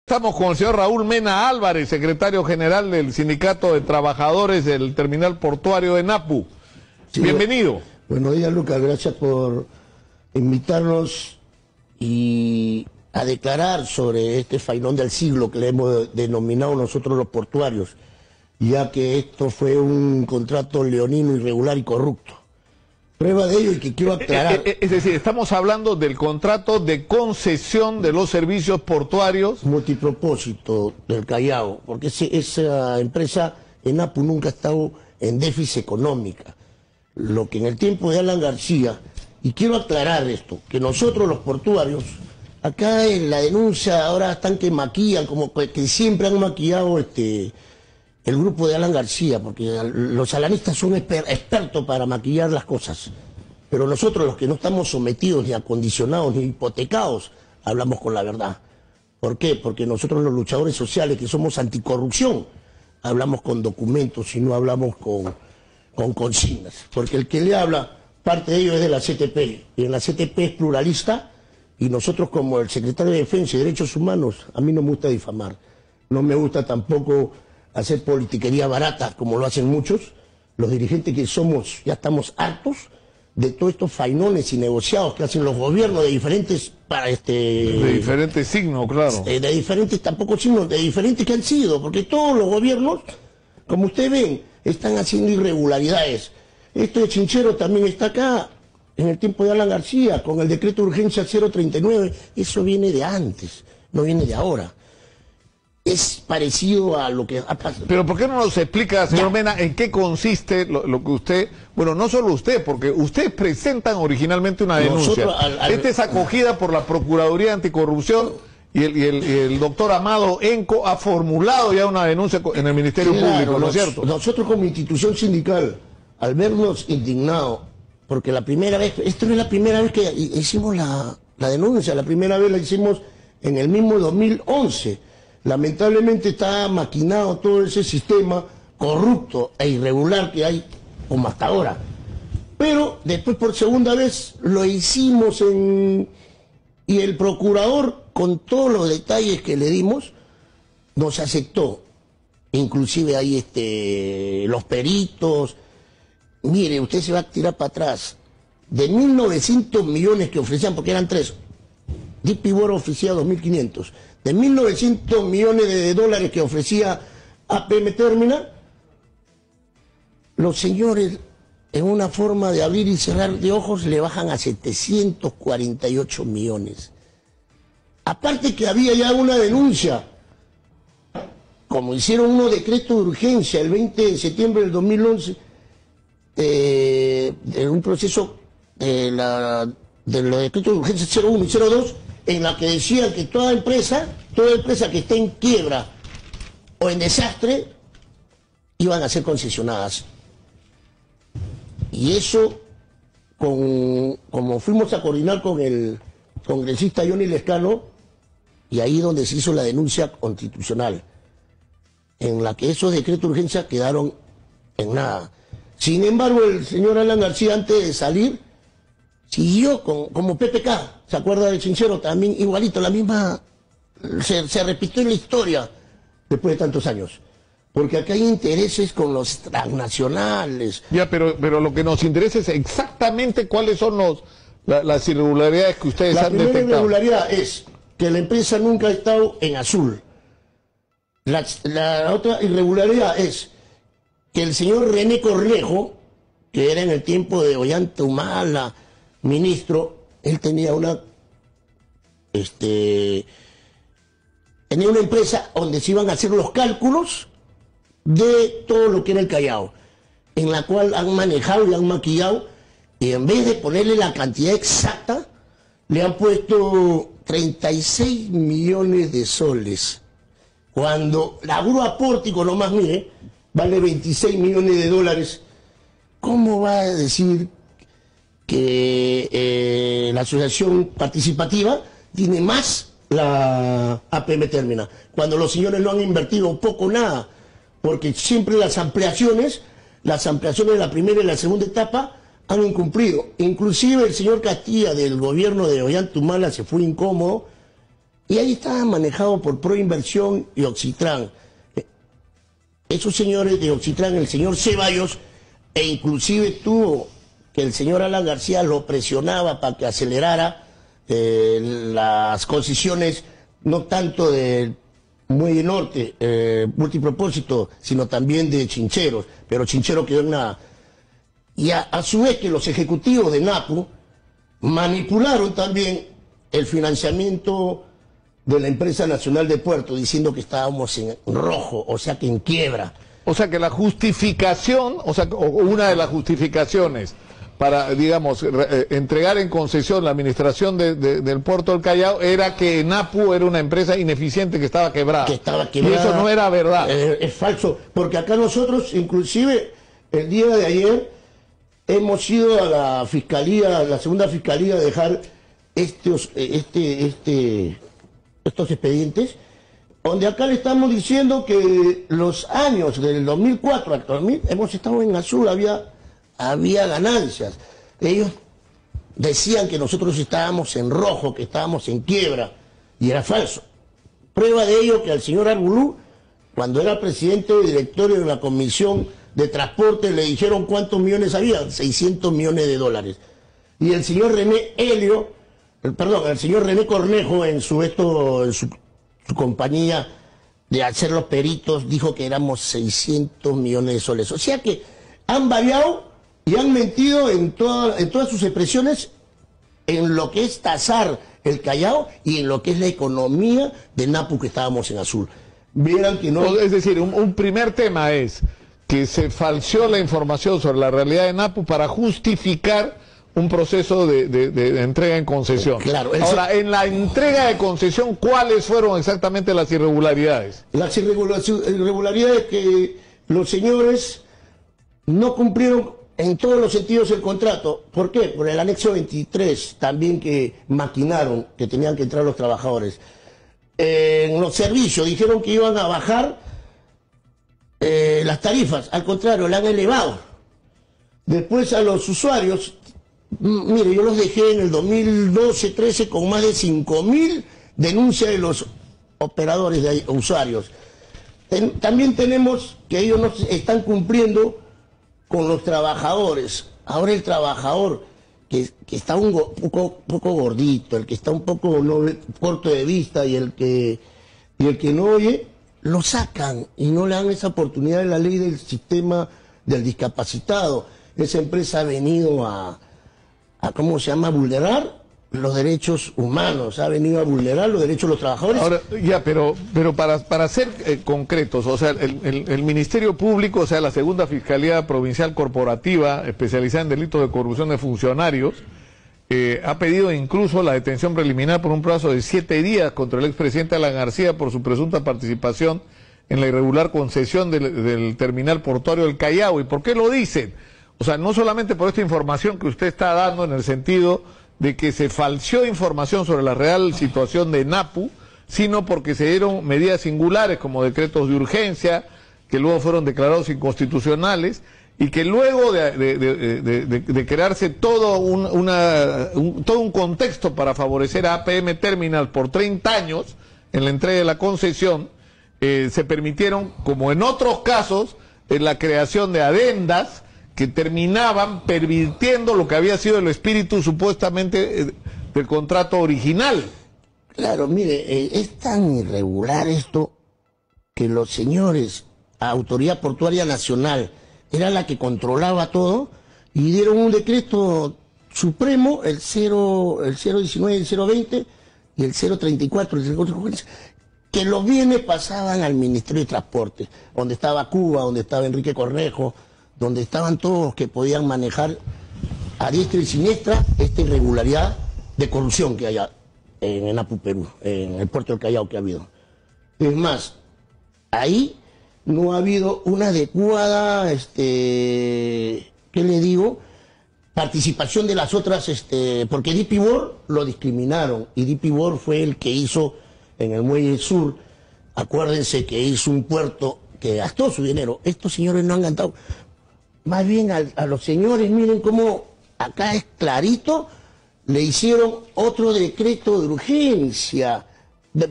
Estamos con el señor Raúl Mena Álvarez, secretario general del Sindicato de Trabajadores del Terminal Portuario de Napu. Sí, bienvenido. Buenos días, Lucas. Gracias por invitarnos y a declarar sobre este fainón del siglo que le hemos denominado nosotros los portuarios, ya que esto fue un contrato leonino, irregular y corrupto. Prueba de ello y que quiero aclarar. Es decir, estamos hablando del contrato de concesión de los servicios portuarios. Multipropósito del Callao, porque esa empresa en Apu nunca ha estado en déficit económica. Lo que en el tiempo de Alan García, y quiero aclarar esto, que nosotros los portuarios, acá en la denuncia ahora están que maquillan, como que siempre han maquillado el grupo de Alan García, porque los alanistas son expertos para maquillar las cosas. Pero nosotros, los que no estamos sometidos, ni acondicionados, ni hipotecados, hablamos con la verdad. ¿Por qué? Porque nosotros los luchadores sociales, que somos anticorrupción, hablamos con documentos y no hablamos con consignas. Porque el que le habla, parte de ello es de la CTP, y en la CTP es pluralista, y nosotros como el secretario de Defensa y Derechos Humanos, a mí no me gusta difamar, no me gusta tampoco hacer politiquería barata, como lo hacen muchos. Los dirigentes que somos, ya estamos hartos de todos estos fainones y negociados que hacen los gobiernos de diferentes... de diferentes signos, claro. De diferentes, tampoco signos, de diferentes que han sido, porque todos los gobiernos, como ustedes ven, están haciendo irregularidades. Esto de Chinchero también está acá, en el tiempo de Alan García, con el decreto de urgencia 039, eso viene de antes, no viene de ahora. Es parecido a lo que ha pasado. Pero ¿por qué no nos explica, señor Mena, en qué consiste lo que usted... Bueno, no solo usted, porque ustedes presentan originalmente una denuncia. Esta es acogida por la Procuraduría Anticorrupción y el doctor Amado Enco ha formulado ya una denuncia en el Ministerio Público, ¿no es cierto? Nosotros como institución sindical, al vernos indignados, porque la primera vez, esto no es la primera vez que hicimos la denuncia, la primera vez la hicimos en el mismo 2011. Lamentablemente está maquinado todo ese sistema corrupto e irregular que hay como hasta ahora. Pero después por segunda vez lo hicimos y el procurador, con todos los detalles que le dimos, nos aceptó. Inclusive hay los peritos. Mire, usted se va a tirar para atrás. De 1.900 millones que ofrecían, porque eran tres, DP World ofrecía 2.500. De 1.900 millones de dólares que ofrecía APM Terminal, los señores, en una forma de abrir y cerrar de ojos, le bajan a 748 millones. Aparte que había ya una denuncia, como hicieron unos decretos de urgencia el 20 de septiembre del 2011, en un proceso de los decretos de urgencia 01 y 02, en la que decían que toda empresa que esté en quiebra o en desastre iban a ser concesionadas. Y eso, como fuimos a coordinar con el congresista Johnny Lescano, y ahí donde se hizo la denuncia constitucional, en la que esos decretos de urgencia quedaron en nada. Sin embargo, el señor Alan García, antes de salir, siguió como PPK, ¿se acuerda de Chinchero? También igualito, la misma, se repitió en la historia después de tantos años. Porque acá hay intereses con los transnacionales. Ya, pero lo que nos interesa es exactamente cuáles son las irregularidades que ustedes han detectado. La primera irregularidad es que la empresa nunca ha estado en azul. La otra irregularidad es que el señor René Cornejo, que era en el tiempo de Ollanta Humala, ministro, él tenía una empresa donde se iban a hacer los cálculos de todo lo que era el Callao, en la cual han manejado y han maquillado, y en vez de ponerle la cantidad exacta, le han puesto 36 millones de soles, cuando la grúa Pórtico, nomás mire, vale 26 millones de dólares. ¿Cómo va a decir que la asociación participativa tiene más la APM Terminal, cuando los señores no han invertido poco o nada? Porque siempre las ampliaciones de la primera y la segunda etapa han incumplido. Inclusive el señor Castilla del gobierno de Ollanta Humala se fue incómodo Y ahí estaba manejado por Proinversión y Oxitran. Esos señores de Oxitran, el señor Ceballos, e inclusive tuvo que el señor Alan García lo presionaba para que acelerara las concesiones, no tanto del Muelle Norte, multipropósito, sino también de Chincheros, pero Chinchero quedó en nada. Y a su vez que los ejecutivos de NAPU manipularon también el financiamiento de la Empresa Nacional de Puertos, diciendo que estábamos en rojo, o sea que en quiebra. O sea que la justificación, una de las justificaciones para, digamos, entregar en concesión la administración del puerto del Callao era que NAPU era una empresa ineficiente que estaba quebrada. Que estaba quebrada. Y eso no era verdad. Es falso, porque acá nosotros, inclusive, el día de ayer, hemos ido a la fiscalía, a la segunda fiscalía, a dejar estos expedientes, donde acá le estamos diciendo que los años del 2004 al 2000 hemos estado en azul, había ganancias. Ellos decían que nosotros estábamos en rojo, que estábamos en quiebra, y era falso. Prueba de ello que al señor Arbulú, cuando era presidente del directorio de la Comisión de Transporte, le dijeron cuántos millones había, 600 millones de dólares. Y el señor el señor René Cornejo, en su compañía de hacer los peritos, dijo que éramos 600 millones de soles. O sea que han variado y han mentido en todas sus expresiones en lo que es tasar el Callao y en lo que es la economía de NAPU, que estábamos en azul. Vieran que no... Es decir, un primer tema es que se falseó la información sobre la realidad de NAPU para justificar un proceso de entrega en concesión. Claro, ahora, en la entrega de concesión, ¿cuáles fueron exactamente las irregularidades? Las irregularidades que los señores no cumplieron en todos los sentidos el contrato. ¿Por qué? Por el anexo 23 también, que maquinaron que tenían que entrar los trabajadores. En los servicios dijeron que iban a bajar las tarifas, al contrario, la han elevado. Después a los usuarios, mire, yo los dejé en el 2012-13 con más de 5.000 denuncias de los operadores de usuarios. También tenemos que ellos no están cumpliendo con los trabajadores. Ahora el trabajador que está un poco gordito, el que está un poco corto de vista y el que no oye, lo sacan y no le dan esa oportunidad en la ley del sistema del discapacitado. Esa empresa ha venido a ¿cómo se llama?, vulnerar los derechos humanos, ha venido a vulnerar los derechos de los trabajadores. Ahora, ya, pero para ser concretos, o sea, el Ministerio Público, o sea, la segunda Fiscalía Provincial Corporativa, especializada en delitos de corrupción de funcionarios, ha pedido incluso la detención preliminar por un plazo de 7 días contra el expresidente Alan García por su presunta participación en la irregular concesión del terminal portuario del Callao. ¿Y por qué lo dicen? O sea, no solamente por esta información que usted está dando, en el sentido de que se falseó información sobre la real situación de NAPU, sino porque se dieron medidas singulares como decretos de urgencia, que luego fueron declarados inconstitucionales, y que luego de crearse todo un contexto para favorecer a APM Terminal por 30 años en la entrega de la concesión, se permitieron, como en otros casos, la creación de adendas que terminaban pervirtiendo lo que había sido el espíritu supuestamente del contrato original. Claro, mire, es tan irregular esto que los señores, Autoridad Portuaria Nacional, era la que controlaba todo, y dieron un decreto supremo, el 019, el 020 y el 034, que los bienes pasaban al Ministerio de Transporte, donde estaba Cuba, donde estaba Enrique Cornejo, donde estaban todos los que podían manejar a diestra y siniestra esta irregularidad de corrupción que hay en NAPU Perú, en el puerto del Callao que ha habido. Es más, ahí no ha habido una adecuada, ¿qué le digo?, participación de las otras, porque DP World lo discriminaron, y DP World fue el que hizo en el Muelle Sur, acuérdense que hizo un puerto que gastó su dinero. Estos señores no han gastado. Más bien a los señores, miren cómo acá es clarito, le hicieron otro decreto de urgencia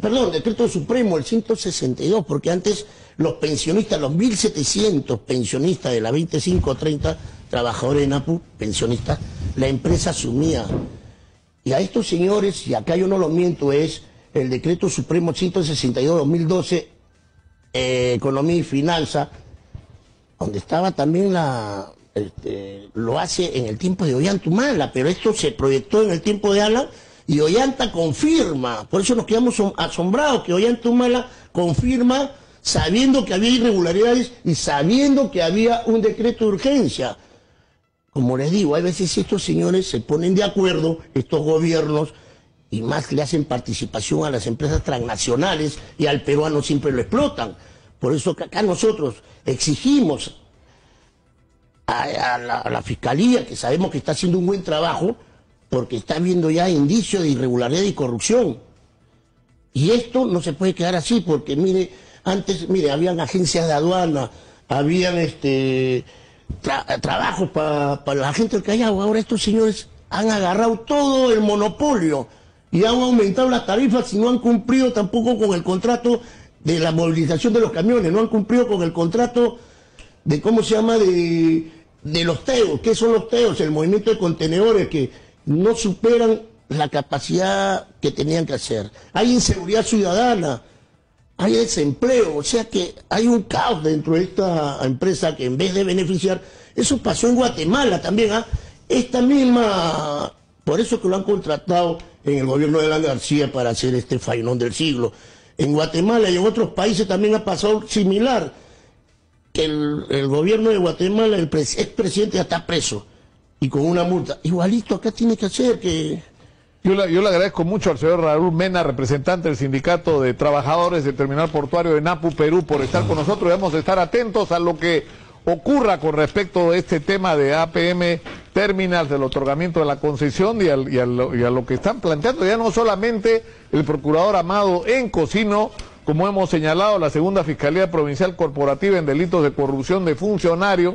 perdón, decreto supremo, el 162, porque antes los pensionistas, los 1.700 pensionistas de la 2530, trabajadores de NAPU, pensionistas, la empresa asumía. Y a estos señores, y acá yo no lo miento, es el decreto supremo 162-2012, Economía y Finanza, donde estaba también lo hace en el tiempo de Ollantumala, pero esto se proyectó en el tiempo de Alan, y Ollanta confirma, por eso nos quedamos asombrados, que Ollantumala confirma sabiendo que había irregularidades y sabiendo que había un decreto de urgencia. Como les digo, hay veces estos señores se ponen de acuerdo, estos gobiernos, y más le hacen participación a las empresas transnacionales y al peruano siempre lo explotan. Por eso que acá nosotros exigimos a la Fiscalía, que sabemos que está haciendo un buen trabajo, porque está viendo ya indicios de irregularidad y corrupción. Y esto no se puede quedar así, porque mire, antes, habían agencias de aduana, habían trabajos para la gente del Callao. Ahora estos señores han agarrado todo el monopolio y han aumentado las tarifas y no han cumplido tampoco con el contrato de la movilización de los camiones, no han cumplido con el contrato de, ¿cómo se llama?, de los TEOs. ¿Qué son los TEOs? El movimiento de contenedores, que no superan la capacidad que tenían que hacer. Hay inseguridad ciudadana, hay desempleo, o sea que hay un caos dentro de esta empresa que en vez de beneficiar, eso pasó en Guatemala también, esta misma, por eso que lo han contratado en el gobierno de Alan García para hacer este faenón del siglo. En Guatemala y en otros países también ha pasado similar, que el gobierno de Guatemala, el expresidente ya está preso y con una multa. Igualito acá tiene que hacer que... Yo le agradezco mucho al señor Raúl Mena, representante del Sindicato de Trabajadores del Terminal Portuario de Napu, Perú, por estar con nosotros. Vamos a estar atentos a lo que ocurra con respecto a este tema de APM Terminals, del otorgamiento de la concesión y a lo que están planteando ya no solamente el procurador Amado Enco, sino, como hemos señalado, la segunda Fiscalía Provincial Corporativa en delitos de corrupción de funcionarios.